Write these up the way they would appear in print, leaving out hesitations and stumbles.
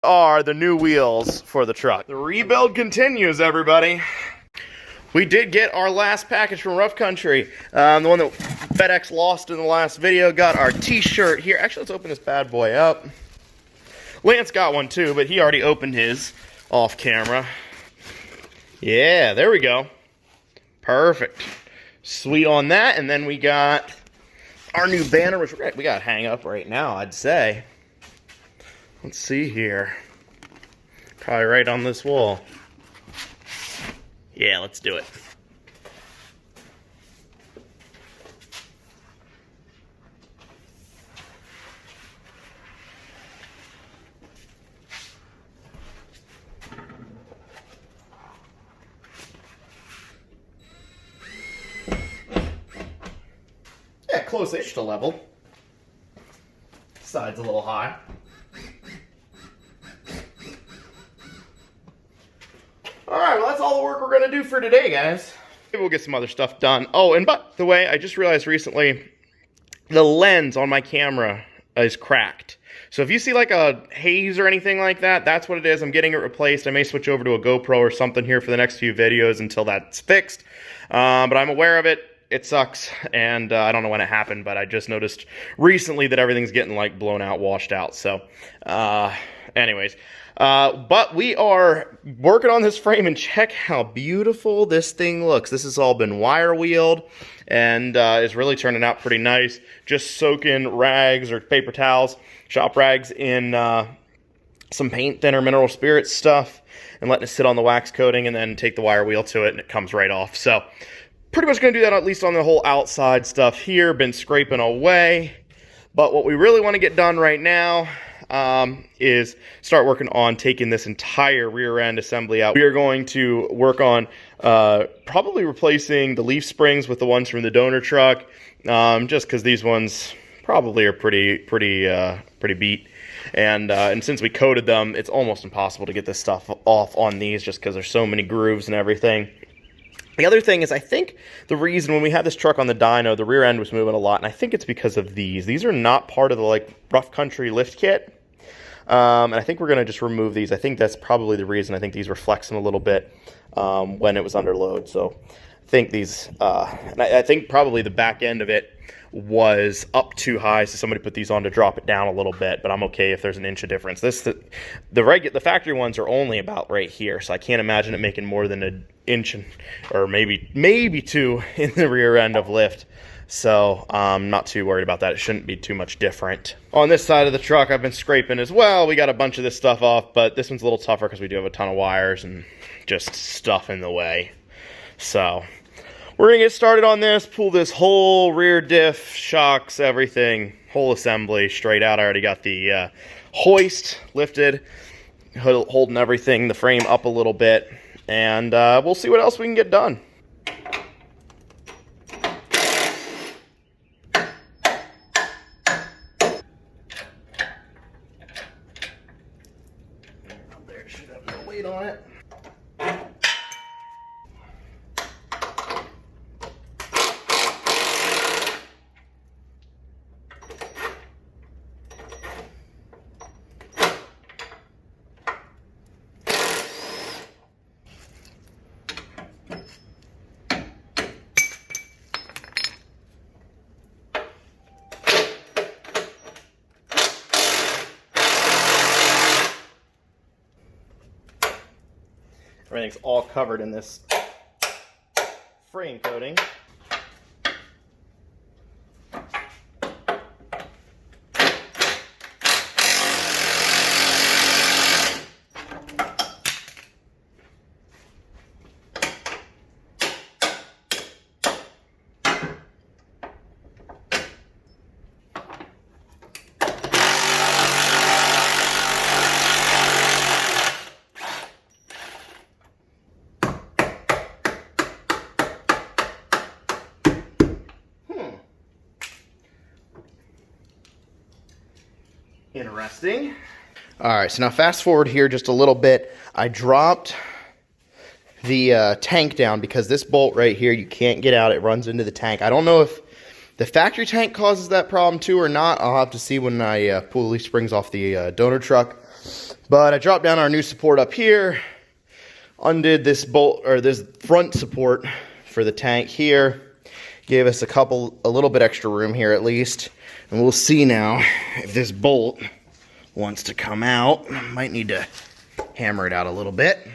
Are the new wheels for the truck. The rebuild continues, everybody. We did get our last package from Rough Country. The one that FedEx lost in the last video. Got our t-shirt here. Actually, let's open this bad boy up. Lance got one too, but he already opened his off camera. Yeah, there we go. Perfect. Sweet on that. And then we got our new banner, which we got to hang up right now, I'd say. Let's see here. Probably right on this wall. Yeah, let's do it. Yeah, close-ish to level. Side's a little high. Alright, well that's all the work we're going to do for today, guys. Maybe we'll get some other stuff done. Oh, and by the way, I just realized recently the lens on my camera is cracked. So if you see like a haze or anything like that, that's what it is. I'm getting it replaced. I may switch over to a GoPro or something here for the next few videos until that's fixed. But I'm aware of it. It sucks, and I don't know when it happened, but I just noticed recently that everything's getting like blown out, washed out. So, anyways. But we are working on this frame, and check how beautiful this thing looks. This has all been wire wheeled, and is really turning out pretty nice. Just soaking rags or paper towels, shop rags in some paint thinner, mineral spirits stuff, and letting it sit on the wax coating, and then take the wire wheel to it, and it comes right off. So pretty much going to do that at least on the whole outside stuff here. Been scraping away. But what we really want to get done right now is start working on taking this entire rear end assembly out. We are going to work on probably replacing the leaf springs with the ones from the donor truck, just because these ones probably are pretty beat. And since we coated them, it's almost impossible to get this stuff off on these just because there's so many grooves and everything. The other thing is, I think the reason when we had this truck on the dyno, the rear end was moving a lot, and I think it's because of these. These are not part of the like Rough Country lift kit, and I think we're going to just remove these. I think that's probably the reason. I think these were flexing a little bit when it was under load. So I think these, and I think probably the back end of it was up too high, so somebody put these on to drop it down a little bit, but I'm okay if there's an inch of difference. The factory ones are only about right here, so I can't imagine it making more than an inch or maybe two in the rear end of lift. So I'm not too worried about that. It shouldn't be too much different. On this side of the truck, I've been scraping as well. We got a bunch of this stuff off, but this one's a little tougher because we do have a ton of wires and just stuff in the way. So we're going to get started on this, pull this whole rear diff, shocks, everything, whole assembly straight out. I already got the hoist lifted, holding everything, the frame up a little bit, and we'll see what else we can get done. There, it should have no weight on it. Everything's all covered in this frame coating. Interesting. All right, so now fast forward here just a little bit. I dropped the tank down because this bolt right here, you can't get out. It runs into the tank. I don't know if the factory tank causes that problem too or not. I'll have to see when I pull the leaf springs off the donor truck. But I dropped down our new support up here, undid this bolt, or this front support for the tank here, gave us a little bit extra room here at least, and we'll see now if this bolt wants to come out. Might need to hammer it out a little bit.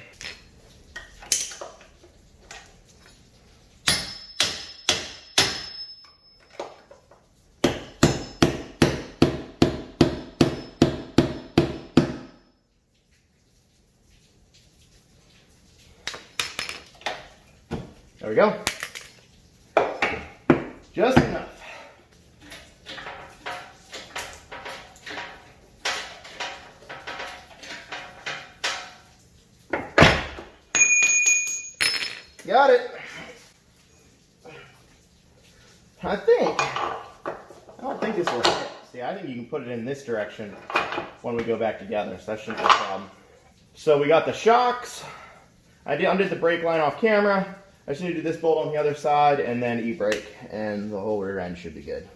There we go. Just enough. Got it. I don't think this will hit. See, I think you can put it in this direction when we go back together, so that shouldn't be a problem. So we got the shocks. I undid the brake line off camera. I just need to do this bolt on the other side and then e-brake, and the whole rear end should be good.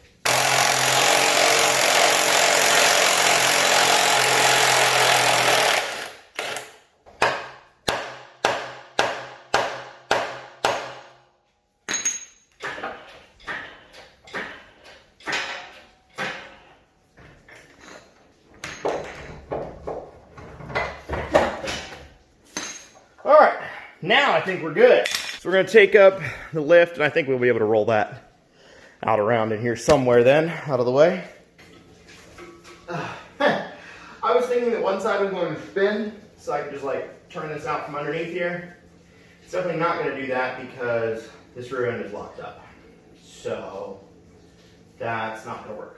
All right, now I think we're good. So we're going to take up the lift, and I think we'll be able to roll that out around in here somewhere then, out of the way. I was thinking that one side was going to spin, so I could just like turn this out from underneath here. It's definitely not going to do that because this rear end is locked up. So that's not going to work.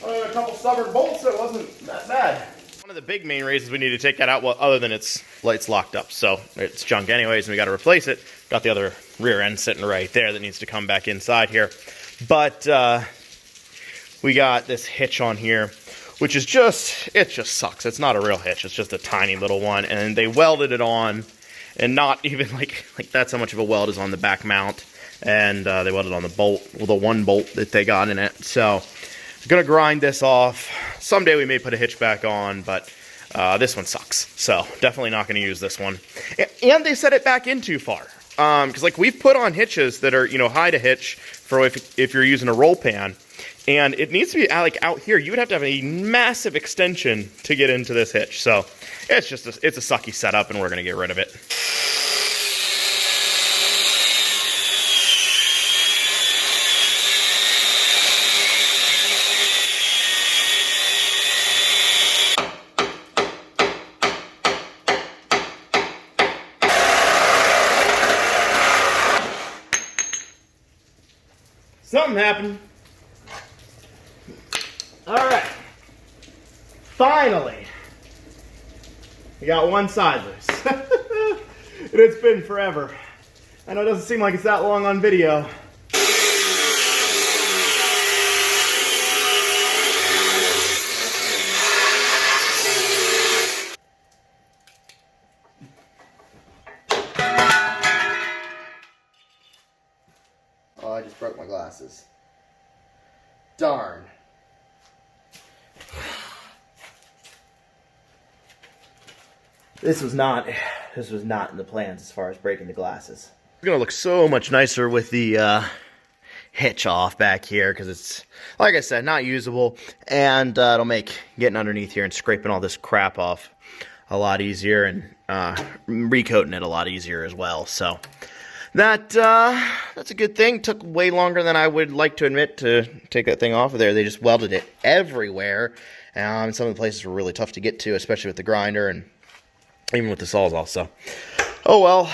A couple stubborn bolts, so it wasn't that bad. One of the big main reasons we need to take that out, well, other than it's locked up, so it's junk anyways, and we got to replace it. Got the other rear end sitting right there that needs to come back inside here. But we got this hitch on here, which is it just sucks. It's not a real hitch. It's just a tiny little one, and they welded it on, and not even like that's how much of a weld is on the back mount, and they welded on the bolt, well, the one bolt that they got in it. So gonna grind this off. Someday we may put a hitch back on, but this one sucks. So definitely not gonna use this one. And they set it back in too far. Because like we've put on hitches that are, high to hitch for if you're using a roll pan, and it needs to be like out here. You would have to have a massive extension to get into this hitch. So it's just it's a sucky setup, and we're gonna get rid of it. Something happened. All right. Finally, we got one side loose. And it's been forever. I know it doesn't seem like it's that long on video. Oh, I just broke my glasses. Darn. This was not in the plans as far as breaking the glasses. It's gonna look so much nicer with the hitch off back here, because it's, like I said, not usable, and it'll make getting underneath here and scraping all this crap off a lot easier, and recoating it a lot easier as well. So that's a good thing. Took way longer than I would like to admit to take that thing off of there. They just welded it everywhere. Some of the places were really tough to get to, especially with the grinder and even with the Sawzall. So, oh well.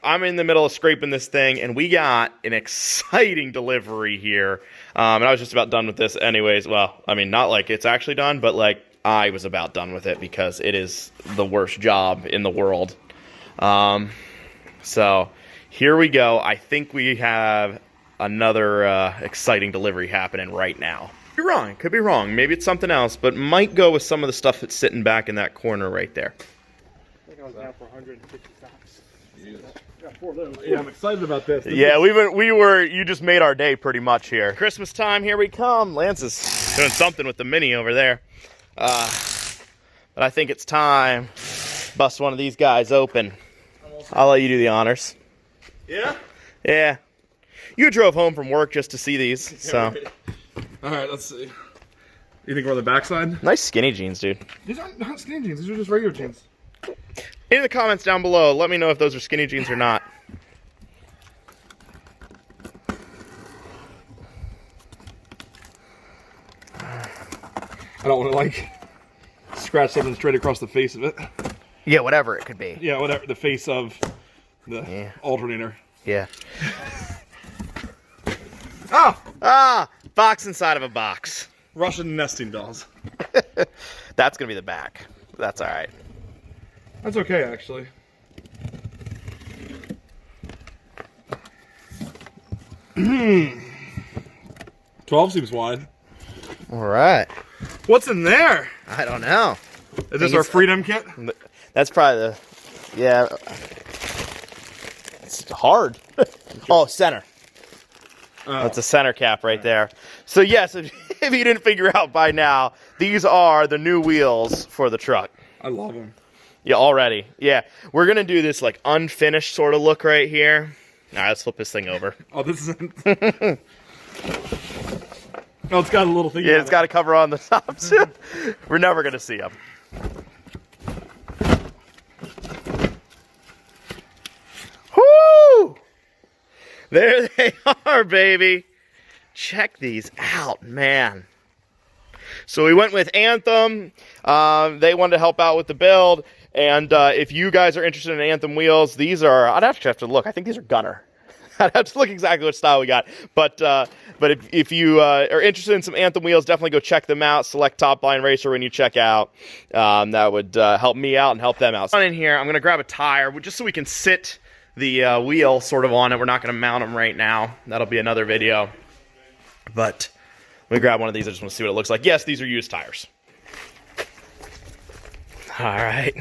I'm in the middle of scraping this thing, and we got an exciting delivery here. And I was just about done with this anyways. Well, I mean, not like it's actually done, but like I was about done with it because it is the worst job in the world. So here we go. I think we have another exciting delivery happening right now. Could be wrong. Could be wrong. Maybe it's something else, but might go with some of the stuff that's sitting back in that corner right there. I think I was down for 150 stocks. Got 4 of those. Yeah, I'm excited about this. Yeah, you just made our day pretty much here. Christmas time, here we come. Lance is doing something with the Mini over there. But I think it's time to bust one of these guys open. I'll let you do the honors. Yeah? Yeah. You drove home from work just to see these, so. All right, let's see. You think we're on the backside? Nice skinny jeans, dude. These aren't not skinny jeans. These are just regular jeans. In the comments down below, let me know if those are skinny jeans or not. I don't want to, like, scratch something straight across the face of it. Yeah, whatever it could be. Yeah, whatever. The face of the alternator. Yeah. Oh! Ah! Box inside of a box. Russian nesting dolls. That's going to be the back. That's all right. That's okay, actually. Hmm. 12 seems wide. All right. What's in there? I don't know. Is this our freedom kit? That's probably the... Yeah. It's hard. Oh, center. That's a center cap right there. So yes, if you didn't figure out by now, these are the new wheels for the truck. I love them. Yeah, already. Yeah, we're gonna do this like unfinished sort of look right here. All right, let's flip this thing over. Oh, this isn't. Oh, it's got a little thing. Yeah, it's got a cover on the top too. We're never gonna see them. Woo! There they are, baby. Check these out, man. So we went with Anthem. They wanted to help out with the build. And if you guys are interested in Anthem wheels, these are, I'd actually have to look. I think these are Gunner. I'd have to look exactly what style we got. But if you are interested in some Anthem wheels, definitely go check them out. Select TopLineRacer when you check out. That would help me out and help them out. So in here, I'm going to grab a tire just so we can sit the wheel sort of on it. We're not going to mount them right now. That'll be another video. But let me grab one of these. I just want to see what it looks like. Yes, these are used tires. All right.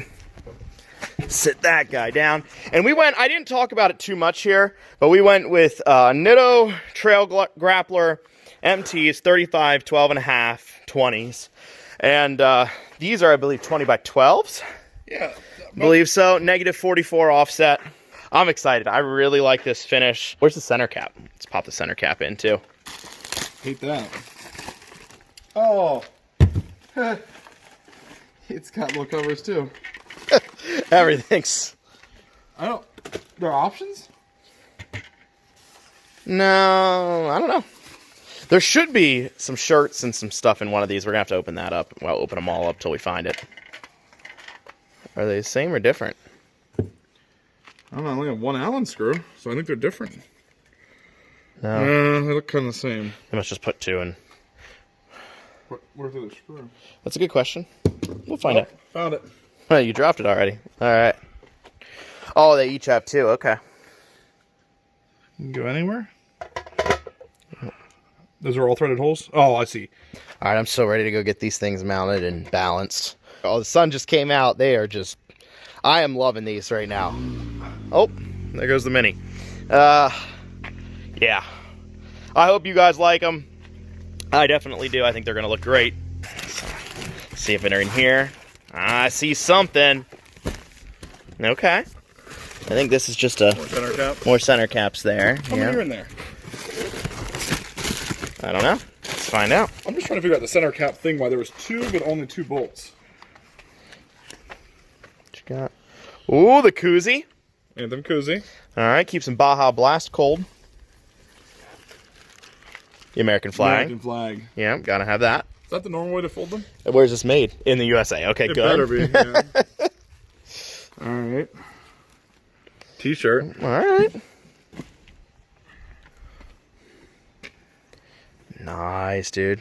Sit that guy down. And we went, I didn't talk about it too much here, but we went with Nitto Trail Grappler MTs, 35, 12.5, 20s. And these are, I believe, 20 by 12s. Yeah. I believe so. Negative 44 offset. I'm excited. I really like this finish. Where's the center cap? Let's pop the center cap in, too. Hate that. Oh. It's got little covers, too. Everything's... There are options? No, I don't know. There should be some shirts and some stuff in one of these. We're going to have to open that up. We'll open them all up till we find it. Are they the same or different? I don't know. I only have one Allen screw, so I think they're different. No. They look kind of the same. They must just put two in. Where's the other screw? That's a good question. We'll find out. Found it. Oh, you dropped it already. All right. Oh, they each have two. Okay. You can go anywhere? Those are all threaded holes? Oh, I see. All right, I'm so ready to go get these things mounted and balanced. Oh, the sun just came out. They are just... I am loving these right now. Oh, there goes the Mini. Yeah. I hope you guys like them. I definitely do. I think they're going to look great. Let's see if they're in here. I see something. Okay. I think this is just a... More center cap? More center caps there. How many are in there? I don't know. Let's find out. I'm just trying to figure out the center cap thing, why there was two, but only 2 bolts. What you got? Ooh, the koozie. Anthem koozie. All right, keeps some Baja Blast cold. The American flag. American flag. Yeah, gotta have that. Is that the normal way to fold them? Where's this made? In the USA. Okay, It good. better be, yeah. All right. T-shirt. All right. Nice, dude.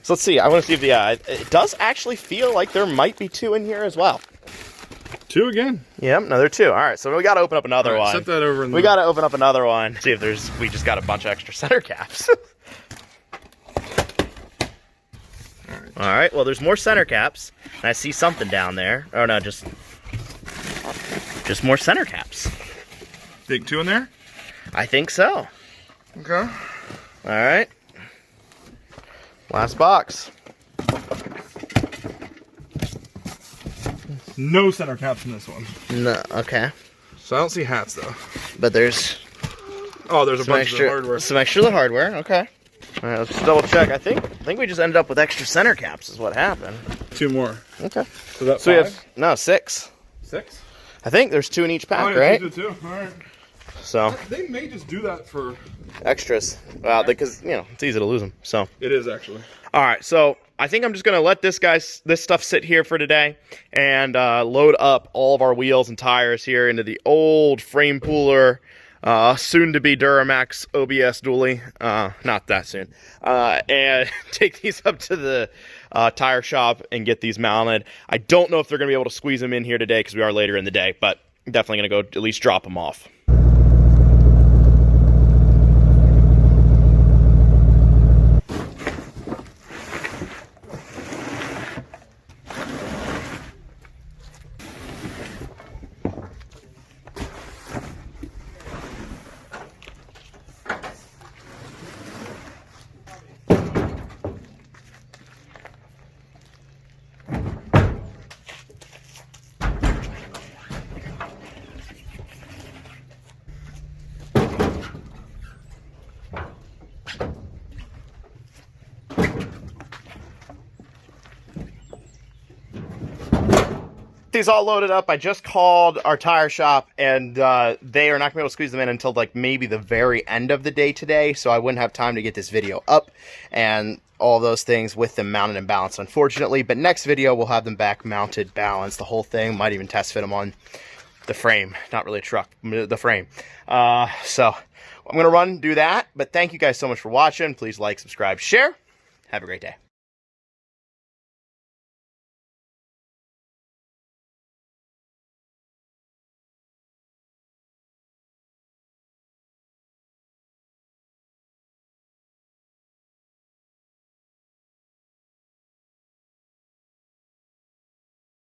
So let's see. I want to see if it does actually feel like there might be 2 in here as well. 2 again. Yep, another 2. All right, so we got to open up another one. Set that over in We got to open up another one. See if we just got a bunch of extra center caps. All right, well, there's more center caps. And I see something down there. Oh, no, just more center caps. Think 2 in there? I think so. Okay. All right. Last box. No center caps in this one. No, okay. So I don't see hats though. But there's there's a some bunch extra of hardware. Some extra hardware. Okay. All right, let's just double check. I think we just ended up with extra center caps. Is what happened. 2 more. Okay. So that's So we 5? have 6. 6? I think there's 2 in each pack, yeah, right? 2. All right. So They may just do that for. extras. Well, because it's easy to lose them. So It is actually. all right. So I think I'm just gonna let this stuff sit here for today and load up all of our wheels and tires here into the old frame pooler, soon to be Duramax OBS dually. Not that soon. And take these up to the tire shop and get these mounted. I don't know if they're gonna be able to squeeze them in here today because we are later in the day, but definitely gonna go at least drop them off. These all loaded up. I just called our tire shop, and they are not gonna be able to squeeze them in until like maybe the very end of the day today, so I wouldn't have time to get this video up and all those things with them mounted and balanced, unfortunately. But next video we'll have them back mounted, balanced, the whole thing. Might even test fit them on the frame, not really a truck, the frame. So I'm gonna do that. But thank you guys so much for watching. Please like, subscribe, share. Have a great day.